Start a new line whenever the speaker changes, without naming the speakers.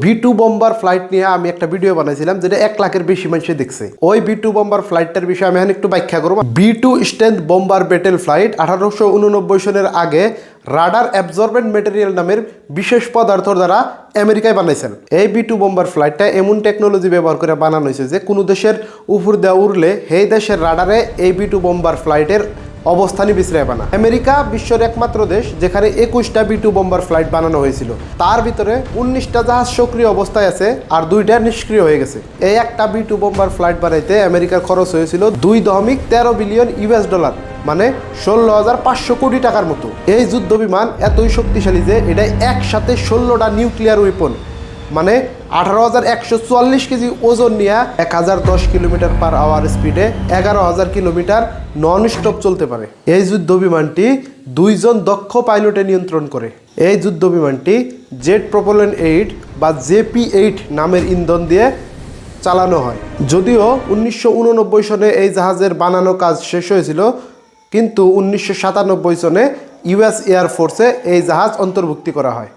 B2 bomber flight নিয়ে আমি একটা ভিডিও বানাইছিলাম যেটা 1 লাখের বেশি মানুষ দেখছে। ওই B2 বম্বার ফ্লাইটটার বিষয়ে আমি এখন একটু ব্যাখ্যা করব। B2 strength bomber battle flight 1889 সনের আগে রাডার অ্যাবজর্বেন্ট ম্যাটেরিয়াল নামের বিশেষ পদার্থ দ্বারা আমেরিকায় বানাইছেন। এই B2 বম্বার ফ্লাইটটা এমন টেকনোলজি ব্যবহার করে বানানো হয়েছে যে কোনো দেশের উপর দেওয়া উড়লে সেই দেশের রাডারে এই B2 বম্বার ফ্লাইটের অবস্থানই বিশ্রায় বানা। আমেরিকা বিশ্বের একমাত্র দেশ যেখানে 21টা B2 বম্বার ফ্লাইট বানানো হয়েছিল। তার ভিতরে 19টা জাহাজ সক্রিয় অবস্থায় আছে আর 2টা নিষ্ক্রিয় হয়ে গেছে। এই একটা B2 বম্বার ফ্লাইট বানাইতে আমেরিকার খরচ হয়েছিল $2.13 বিলিয়ন মানে 16,500 কোটি টাকার মতো। এই যুদ্ধ বিমান এতই শক্তিশালী যে এটা একসাথে 16টা নিউক্লিয়ার উইপন মানে 18,144 কেজি ওজন নিয়ে 1010 কিলোমিটার পার আওয়ার স্পিডে 11,000 কিলোমিটার নন স্টপ চলতে পারে। এই যুদ্ধ বিমানটি 2 জন দক্ষ পাইলটে নিয়ন্ত্রণ করে। এই যুদ্ধ বিমানটি জেট প্রপেলেন্ট 8 বা JP8 নামের ইন্ধন দিয়ে চালানো হয়। যদিও 1989 সনে এই জাহাজের বানানো কাজ শেষ হয়েছিল, কিন্তু 1997 সনে US এয়ারফোর্সে এই জাহাজ অন্তর্ভুক্তি করা হয়।